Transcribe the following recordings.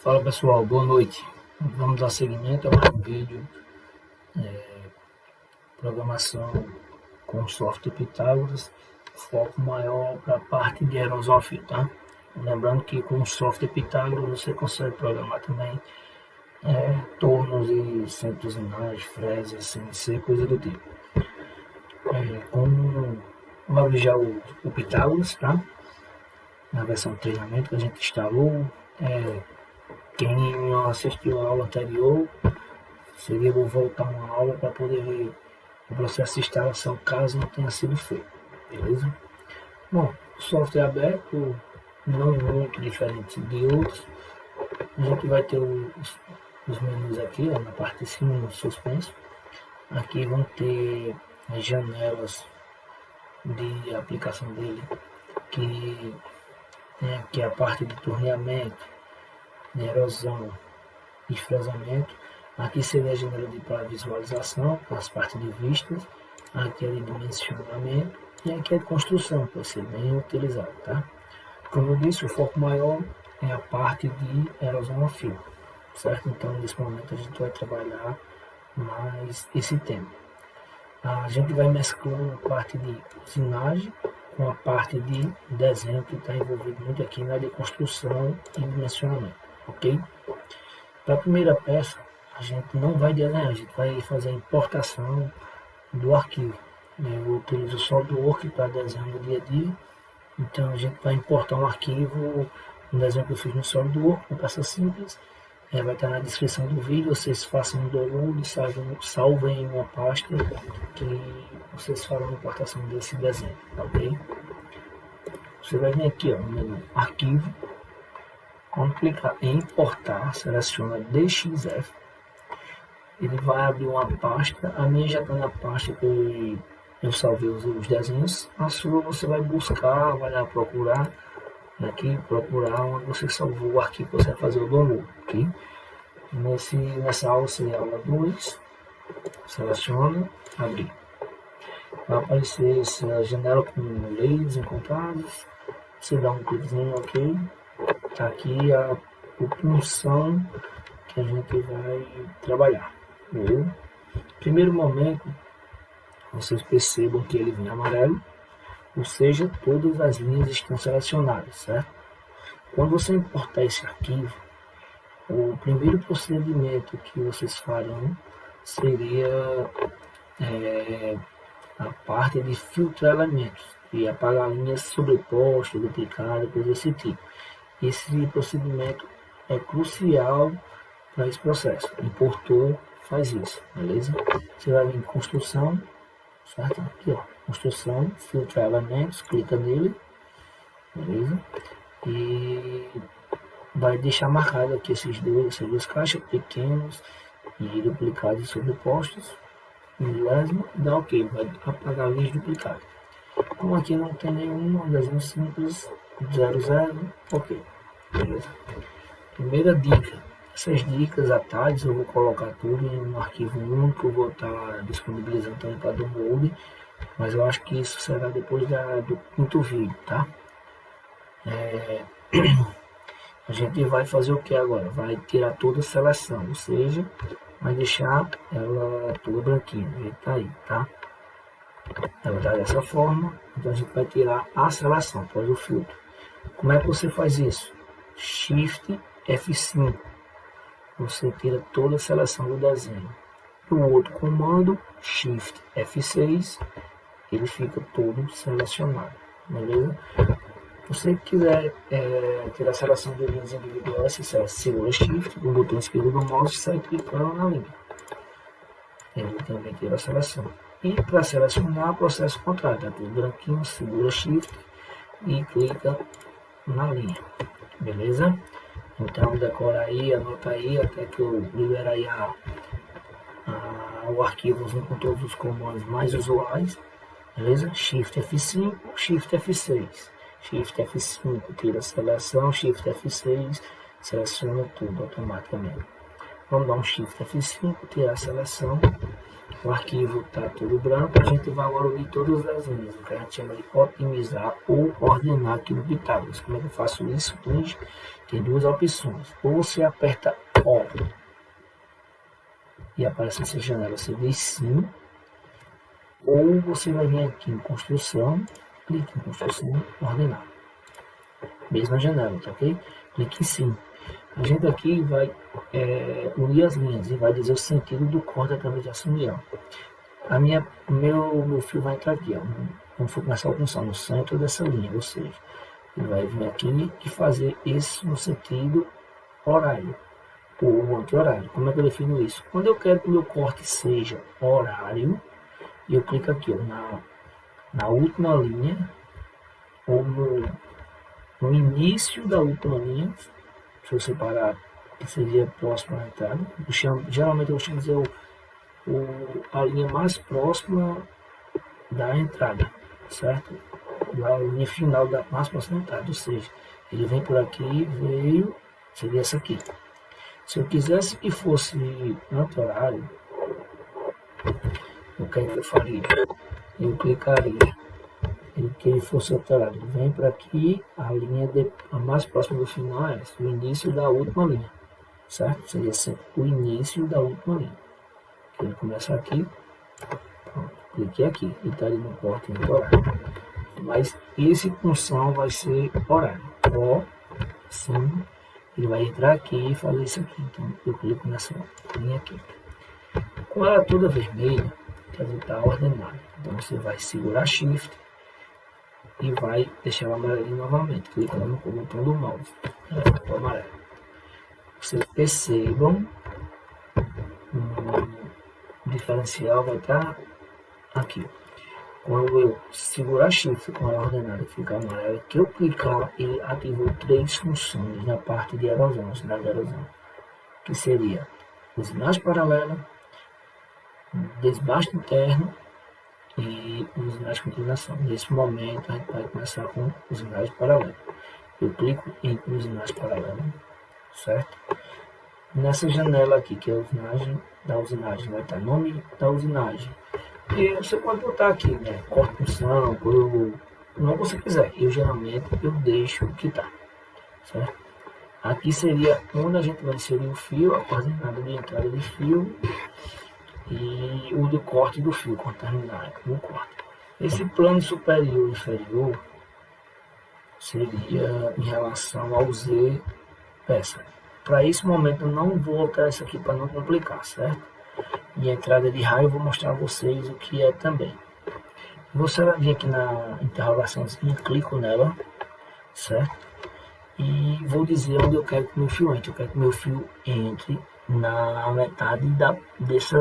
Fala pessoal, boa noite. Vamos dar seguimento ao vídeo programação com software Pitágoras, foco maior para a parte de aerosófilo, tá? Lembrando que com o software Pitágoras você consegue programar também tornos e centros inais, fresas, CNC, coisa do tipo. Vamos abrir já o Pitágoras, tá? Na versão de treinamento que a gente instalou. Quem não assistiu a aula anterior, seria bom voltar uma aula para poder ver o processo de instalação, caso não tenha sido feito, beleza? Bom, o software aberto, não muito diferente de outros. A gente vai ter os menus aqui, ó, na parte de cima, no suspenso. Aqui vão ter as janelas de aplicação dele, que tem aqui a parte de torneamento, de erosão e fresamento. Aqui seria a janela para visualização, as partes de vistas. Aqui é de dimensionamento e aqui é de construção, para ser bem utilizado, tá? Como eu disse, o foco maior é a parte de erosão a fio, certo? Então, nesse momento, a gente vai trabalhar mais esse tema. A gente vai mesclando a parte de usinagem com a parte de desenho, que está envolvido muito aqui na de construção e dimensionamento, ok? Para a primeira peça, a gente não vai desenhar, a gente vai fazer a importação do arquivo. Eu utilizo o SolidWorks para desenho no dia a dia, então a gente vai importar um arquivo, um desenho que eu fiz no SolidWorks, uma peça simples. Vai estar na descrição do vídeo, vocês façam um download, salvem uma pasta que vocês farão a importação desse desenho, ok? Você vai vir aqui, ó, no menu arquivo, quando clicar em importar, seleciona DXF, ele vai abrir uma pasta. A minha já está na pasta que eu salvei os desenhos. A sua você vai buscar, vai lá procurar, aqui procurar onde você salvou o arquivo que você vai fazer o download, ok? Nessa aula seria a aula 2, seleciona, abrir. Vai aparecer essa janela com leis encontrados, você dá um cliquezinho, ok? Tá aqui a função que a gente vai trabalhar, beleza? Primeiro momento, vocês percebam que ele vem amarelo, ou seja, todas as linhas estão selecionadas, certo? Quando você importar esse arquivo, o primeiro procedimento que vocês farão seria a parte de filtrar elementos e apagar linhas sobrepostas, duplicadas, coisa desse tipo. Esse procedimento é crucial para esse processo. Importou, faz isso, beleza? Você vai vir em construção, certo? Aqui, ó, construção, filtrar elementos, clica nele, beleza? E vai deixar marcado aqui essas duas caixas pequenas e duplicados e sobrepostos, beleza? Dá ok, vai apagar linhas duplicadas. Como aqui não tem nenhuma, desenho simples, 00, ok, beleza? Primeira dica, essas dicas, atalhos, eu vou colocar tudo em um arquivo único, eu vou estar disponibilizando também para download, mas eu acho que isso será depois do quinto vídeo, tá? A gente vai fazer o que agora? Vai tirar toda a seleção, ou seja, vai deixar ela toda branquinha, a gente tá aí, tá? Ela tá dessa forma, então a gente vai tirar a seleção após o filtro. Como é que você faz isso? Shift F5, você tira toda a seleção do desenho. O outro comando, Shift F6, ele fica todo selecionado, beleza? Se você quiser tirar a seleção de linhas individuais, você segura Shift, o botão esquerdo do mouse e sai clicando na linha. Ele também tira a seleção. E para selecionar, o processo contrário, tá tudo branquinho, segura Shift e clica na linha, beleza? Então decora aí, anota aí, até que eu liberar aí o arquivo com todos os comandos mais usuais, beleza? Shift F5, Shift F6. Shift F5 tira a seleção, Shift F6 seleciona tudo automaticamente. Vamos dar um Shift F5, tirar a seleção, O arquivo está todo branco, a gente vai agora unir todas as linhas, o que a gente chama de otimizar ou ordenar aqui no Pitágoras. Como é que eu faço isso? Tem duas opções. Ou você aperta O e aparece essa janela, você diz sim, ou você vai vir aqui em construção, clique em construção, ordenar. Mesma janela, tá ok? Clique em sim. A gente aqui vai unir as linhas e vai dizer o sentido do corte através de essa união. Meu fio vai entrar aqui, ó. Vamos começar a função no centro dessa linha, ou seja, ele vai vir aqui e fazer isso no sentido horário ou anti-horário. Como é que eu defino isso? Quando eu quero que o meu corte seja horário, eu clico aqui, ó, na última linha ou no início da última linha. Se eu separar, que seria próximo à entrada, geralmente eu chamo de dizer a linha mais próxima da entrada, certo? A linha final da mais próxima da entrada, ou seja, ele vem por aqui, veio, seria essa aqui. Se eu quisesse que fosse anti-horário, o que eu faria? Eu clicaria que ele fosse alterado. Ele vem para aqui, a mais próxima do final é essa, o início da última linha, certo? Seria sempre o início da última linha. Ele começa aqui, pronto, cliquei aqui, e está ali no corte em horário. Mas esse função vai ser horário. Ó, sim, ele vai entrar aqui e fazer isso aqui. Então eu clico nessa linha aqui. Com ela toda vermelha, quer dizer, está ordenado. Então você vai segurar Shift e vai deixar ela amarelinha novamente, clicando no botão do mouse, o amarelo. Vocês percebam, o diferencial vai estar aqui. Quando eu segurar Shift com ela ordenada e ficar amarela, que eu clicar, ele ativou 3 funções na parte de erosão, sinal de erosão, que seria usinagem paralela, desbaste interno e usinagem de inclinação. Nesse momento a gente vai começar com usinagem paralela. Eu clico em usinagem paralela, certo? Nessa janela aqui, que é a usinagem, vai estar nome da usinagem. E você pode botar aqui, né? Corte função, não você quiser. Eu geralmente deixo o que está, certo? Aqui seria onde a gente vai inserir o fio, a coordenada de entrada de fio e o do corte do fio, quando terminar no corte. Esse plano superior e inferior seria em relação ao Z peça. Para esse momento eu não vou alterar isso aqui para não complicar, certo? E a entrada de raio eu vou mostrar a vocês o que é também. Você vai vir aqui na interrogaçãozinha, clico nela, certo? E vou dizer onde eu quero que meu fio entre. Eu quero que meu fio entre na metade desse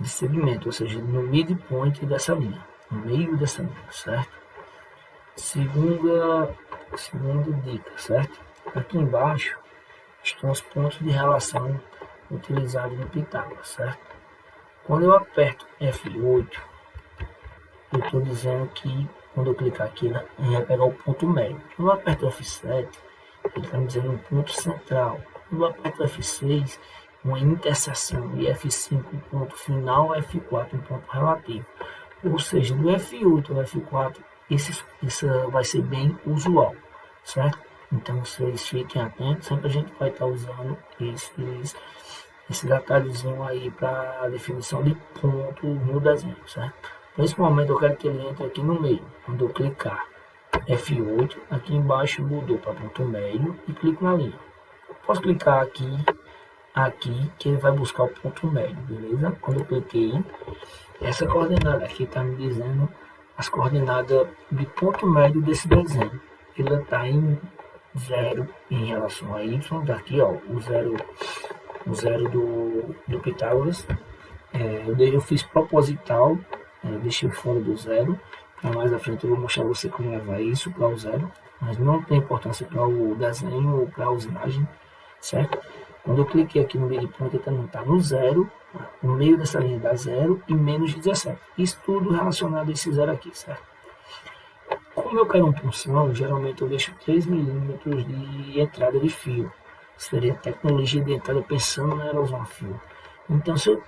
segmento, ou seja, no midpoint dessa linha, no meio dessa linha, certo? Segunda dica, certo? Aqui embaixo estão os pontos de relação utilizados no Pitágoras, certo? Quando eu aperto F8, eu estou dizendo que quando eu clicar aqui, ele vai pegar o ponto médio. Quando eu aperto F7, ele está me dizendo um ponto central. Quando eu aperto F6, uma interseção, e F5 um ponto final, F4 um ponto relativo. Ou seja, do F8 ao F4, isso vai ser bem usual, certo? Então vocês fiquem atentos, sempre a gente vai estar usando esse atalhozinho aí para a definição de ponto no desenho, certo? Nesse momento eu quero que ele entre aqui no meio. Quando eu clicar F8, aqui embaixo mudou para ponto médio e clico na linha. Posso clicar aqui que ele vai buscar o ponto médio, beleza? Quando eu cliquei, essa coordenada aqui está me dizendo as coordenadas de ponto médio desse desenho. Ele está em 0 em relação a y, daqui ó, o zero do Pitágoras. Eu fiz proposital, deixei fora do 0. Mais à frente eu vou mostrar você como levar isso para o 0, mas não tem importância para o desenho ou para a usinagem, certo? Quando eu cliquei aqui no midpoint, ele também está no 0, no meio dessa linha dá 0 e menos 17. Isso tudo relacionado a esse 0 aqui, certo? Como eu quero uma punção, geralmente eu deixo 3 milímetros de entrada de fio. Seria tecnologia de entrada pensando na erosão a fio. Então, se eu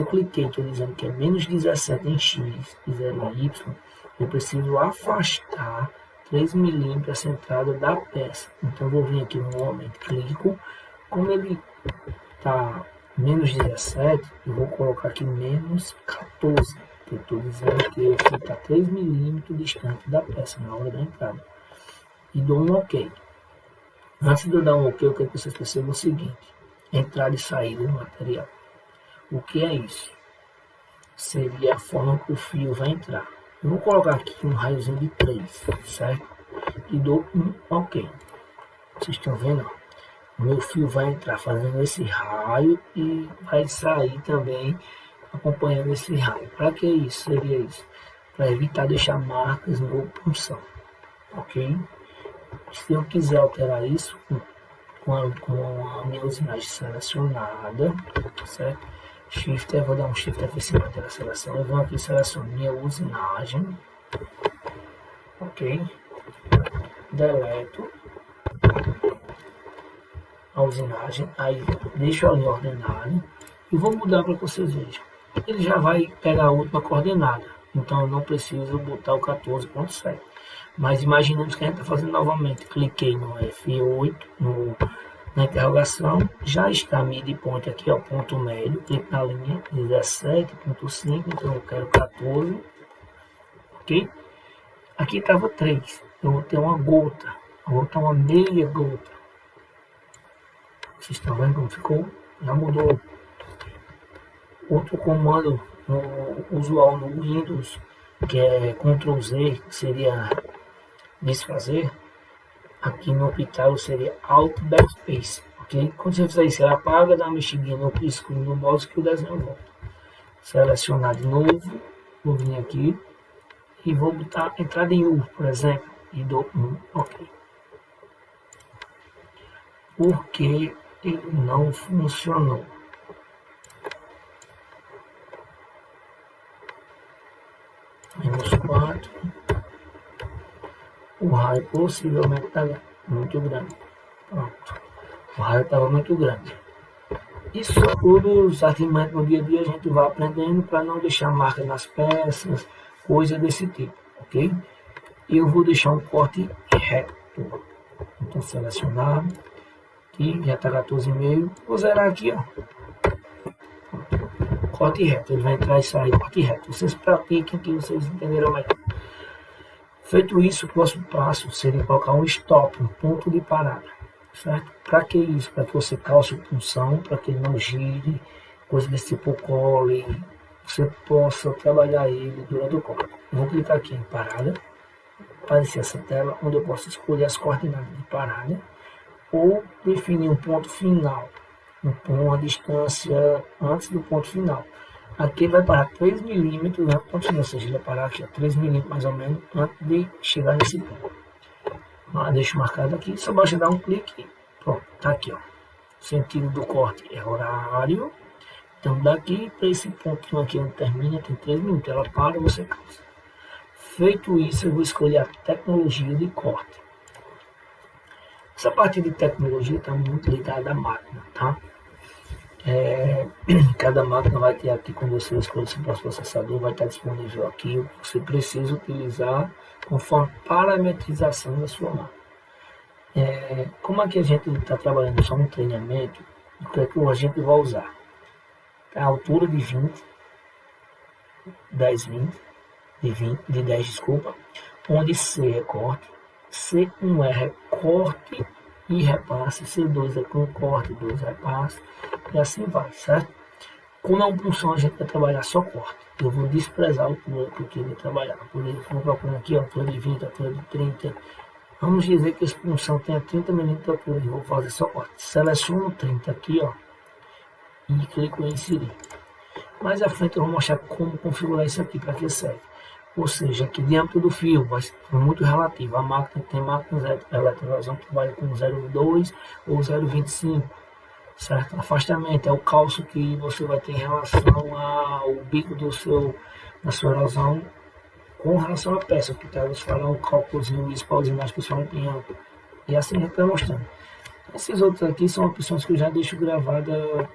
cliquei, estou dizendo que é menos 17 em X e 0 em Y, eu preciso afastar 3 milímetros essa entrada da peça. Então, eu vou vir aqui no momento, clico, como ele está menos 17, eu vou colocar aqui menos 14. Eu estou dizendo que eu fico a 3 milímetros distante da peça na hora da entrada. E dou um OK. Antes de eu dar um OK, eu quero que vocês percebam o seguinte: entrada e saída do material. O que é isso? Seria a forma que o fio vai entrar. Eu vou colocar aqui um raiozinho de 3, certo? E dou um OK. Vocês estão vendo? O meu fio vai entrar fazendo esse raio e vai sair também acompanhando esse raio. Para que isso? Seria isso? Para evitar deixar marcas no punção. Ok? Se eu quiser alterar isso com a minha usinagem selecionada, certo? Shift, eu vou dar um Shift F5 para ter a seleção. Eu vou aqui selecionar minha usinagem. Ok? Deleto a usinagem. Aí deixo ali ordenado. E vou mudar para que vocês vejam. Ele já vai pegar a última coordenada. Então eu não preciso botar o 14.7. Mas imaginemos que a gente está fazendo novamente. Cliquei no F8, na interrogação. Já está midpoint aqui, ó, ponto médio. Clique na linha 17.5. Então eu quero 14. Ok? Aqui estava 3. Eu vou ter uma gota. Eu vou ter uma meia gota. Vocês estão vendo como ficou? Já mudou. Outro comando usual no Windows, que é Ctrl Z, seria desfazer. Aqui no Pitalo seria Alt Backspace, ok? Quando você fizer isso, ele apaga, dá uma mexidinha no pisco no mouse que o desenho volta. Selecionar de novo, vou vir aqui e vou botar entrada em U, por exemplo, e dou um OK. Porque ele não funcionou. Menos 4. O raio possivelmente estava muito grande. Pronto. O raio estava muito grande. Isso tudo, os artimanhos no dia a dia a gente vai aprendendo para não deixar marca nas peças, coisa desse tipo, ok? E eu vou deixar um corte reto. Então selecionar. Aqui já está 14,5. Vou zerar aqui, ó. Corte reto. Ele vai entrar e sair corte reto. Vocês pratiquem que vocês entenderão melhor. Feito isso, o próximo passo seria colocar um stop, um ponto de parada, certo? Para que isso? Para que você calce a punção, para que ele não gire, coisa desse tipo cole, você possa trabalhar ele durante o corte. Vou clicar aqui em parada, aparecer essa tela, onde eu posso escolher as coordenadas de parada, ou definir um ponto final, uma distância antes do ponto final. Aqui ele vai parar 3 milímetros, né? Ou seja, ele vai parar aqui a 3 milímetros mais ou menos antes de chegar nesse ponto. Deixo marcado aqui, só basta dar um clique, pronto, tá aqui, ó. O sentido do corte é horário. Então daqui para esse pontinho aqui onde termina, tem 3 minutos, ela para, você calça. Feito isso, eu vou escolher a tecnologia de corte. Essa parte de tecnologia está muito ligada à máquina, tá? Cada máquina vai ter aqui, quando você escolhe o seu processador, vai estar disponível aqui o que você precisa utilizar conforme parametrização da sua máquina. Como aqui a gente está trabalhando só no treinamento, o que é que a gente vai usar? A altura de 20, 10, 20, de 10, desculpa, onde C é corte, C1 é recorte e repasse, C2 é com corte, 2 repasse, e assim vai, certo? Como é uma punção, a gente vai trabalhar só corte. Eu vou desprezar a altura que eu queria trabalhar. Por exemplo, vou procurando aqui, ó, altura de 20, altura de 30. Vamos dizer que essa punção tenha 30 milímetros de altura, eu vou fazer só corte. Seleciono 30 aqui, ó, e clico em inserir. Mais à frente eu vou mostrar como configurar isso aqui, para que serve. Ou seja, aqui diâmetro do fio vai ser muito relativo. A máquina tem máquinas elétricas que trabalham com 0,2 ou 0,25, certo? Afastamento é o calço que você vai ter em relação ao bico da sua erosão com relação à peça, que tá, você fará um cálculozinho isso para usar mais pessoal empenhando. E assim a gente está mostrando. Esses outros aqui são opções que eu já deixo gravada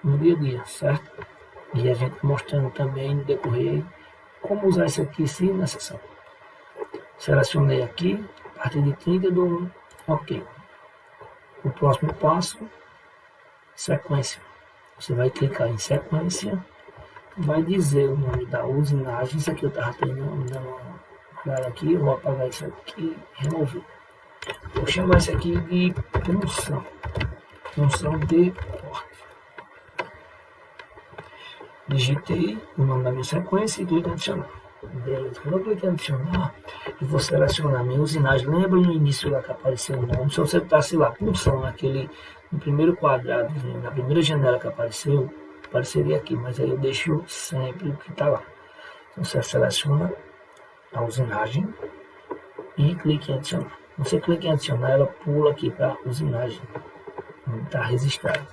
no dia a dia, certo? E a gente mostrando também no decorrer como usar isso aqui se necessário. Selecionei aqui, a partir de 30 dou um OK. O próximo passo, sequência. Você vai clicar em sequência, vai dizer o nome da usinagem. Isso aqui eu estava treinando, aqui, eu vou apagar isso aqui, remover. Vou chamar isso aqui de punção de corte. Digitei o nome da minha sequência e clico em adicionar. Beleza, quando eu clico em adicionar, eu vou selecionar a minha usinagem. Lembra no início lá que apareceu o nome? Se você botasse lá, punção, no primeiro quadrado, na primeira janela que apareceu, apareceria aqui, mas aí eu deixo sempre o que está lá. Então você seleciona a usinagem e clique em adicionar. Você clica em adicionar, ela pula aqui para a usinagem, onde está registrado.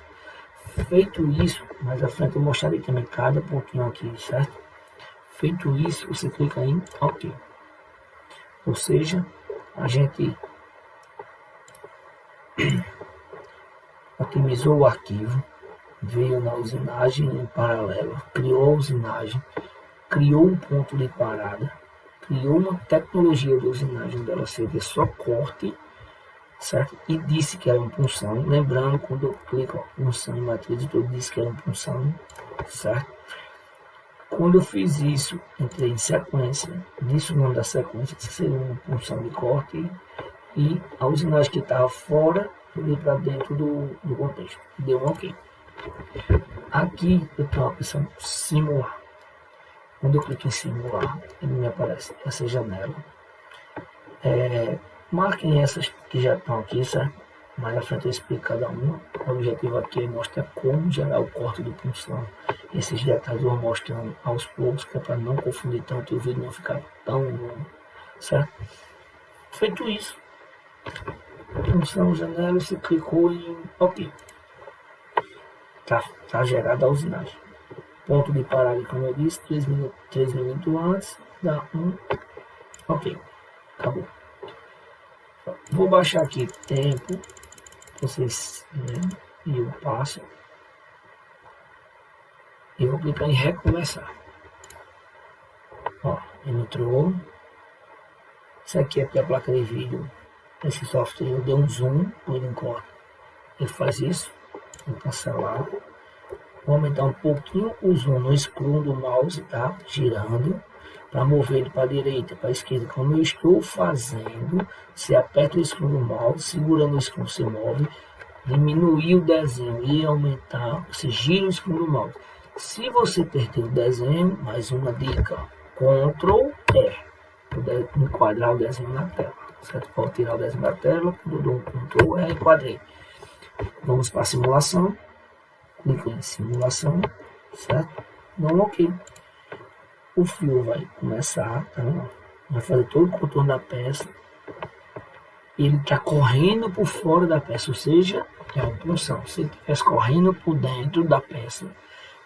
Feito isso, mais à frente eu mostrarei também cada pontinho aqui, certo? Feito isso, você clica em OK. Ou seja, a gente otimizou o arquivo, veio na usinagem em paralelo, criou a usinagem, criou um ponto de parada, criou uma tecnologia de usinagem dela seria só corte, certo? E disse que era uma punção. Lembrando, quando eu clico punção em matriz, eu disse que era uma punção, certo? Quando eu fiz isso, entrei em sequência, disse o nome da sequência, que seria uma punção de corte, e a usinagem que estava fora, eu li para dentro do contexto. Deu um OK. Aqui eu tenho a opção simular. Quando eu clico em simular, ele me aparece essa janela. Marquem essas que já estão aqui, certo? Mais à frente eu explico cada uma. O objetivo aqui é mostrar como gerar o corte de punção. Esses detalhes eu vou mostrando aos poucos, que é para não confundir tanto e o vídeo não ficar tão longo, certo? Feito isso, punção, janela, você clicou em OK. Tá gerada a usinagem. Ponto de parada, como eu disse, 3 minutos antes, dá um OK. Acabou. Vou baixar aqui tempo, vocês e eu passo. E vou clicar em recomeçar. Ó, entrou. Isso aqui é porque a placa de vídeo, esse software, eu dei um zoom por enquanto. Ele faz isso. Vou cancelar. Vou aumentar um pouquinho o zoom no scroll do mouse, tá? Girando. Para mover ele para a direita, para a esquerda, como eu estou fazendo, você aperta o scroll do mouse, segurando o scroll você move, diminuir o desenho e aumentar, você gira o scroll do mouse. Se você perder o desenho, mais uma dica, Ctrl E, para enquadrar o desenho na tela, certo? Pode tirar o desenho da tela, quando eu dou um Ctrl E, enquadrei. Vamos para a simulação, clico em simulação, certo? Dá um OK. O fio vai começar, tá? Vai fazer todo o contorno da peça. Ele está correndo por fora da peça, ou seja, é uma punção. Se ele estivesse correndo por dentro da peça,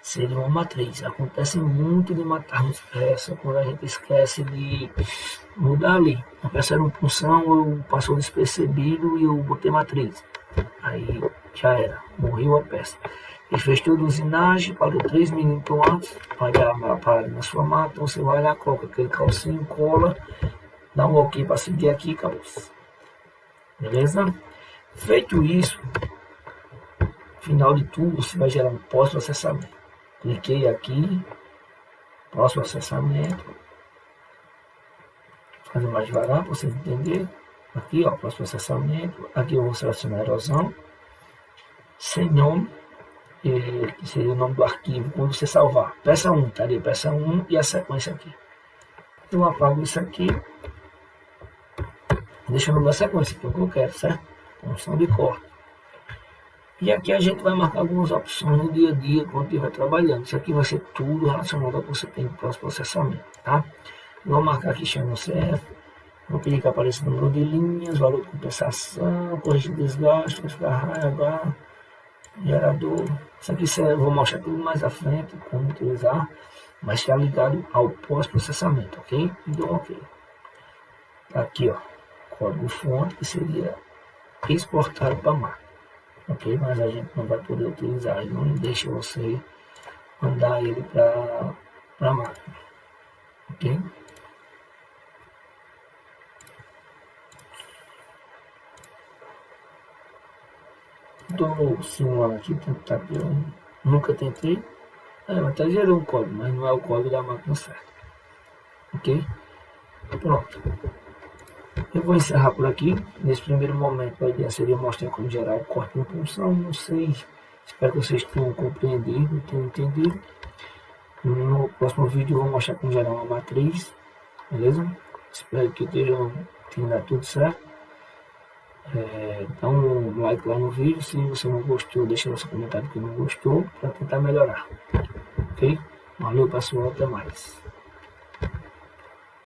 seria uma matriz. Acontece muito de matarmos peça quando a gente esquece de mudar ali. A peça era uma punção, eu passou despercebido e eu botei matriz. Aí já era, morreu a peça. Ele fez toda a usinagem, parou 3 minutos antes, vai dar uma parada na sua máquina, você vai lá, coloca aquele calcinho, cola, dá um OK para seguir aqui e acabou. Beleza? Feito isso, final de tudo, você vai gerar um pós-processamento. Cliquei aqui, pós-processamento, vou fazer mais devagar para vocês entenderem. Aqui, ó, pós-processamento, aqui eu vou selecionar erosão, sem nome, que seria o nome do arquivo, quando você salvar. Peça 1, estaria peça 1 e a sequência aqui. Eu apago isso aqui, deixa o nome da sequência, que é o que eu quero, certo? Função de corte. E aqui a gente vai marcar algumas opções no dia a dia, quando estiver trabalhando. Isso aqui vai ser tudo relacionado ao que você tem para o processamento, tá? Vou marcar aqui channel CF, vou pedir que apareça o número de linhas, valor de compensação, corrigir desgaste, H, gerador. Isso aqui eu vou mostrar tudo mais à frente, como utilizar, mas está ligado ao pós-processamento, ok? Então, OK. Aqui, ó, código fonte, que seria exportado para a máquina. ok? Mas a gente não vai poder utilizar, ele não deixa você mandar ele para a máquina, ok? Estou simulando aqui, tentar que eu nunca tentei. Até gerei um código, mas não é o código da máquina certa, ok? Pronto. Eu vou encerrar por aqui. Nesse primeiro momento, a ideia seria mostrar como gerar o corte de impulsão. Não sei, espero que vocês tenham compreendido, tenham entendido. No próximo vídeo, eu vou mostrar como gerar uma matriz, beleza? Espero que tenha dado tudo certo. Dá um like lá no vídeo. Se você não gostou, deixa seu comentário que não gostou, para tentar melhorar. Ok? Valeu, pessoal. Até mais.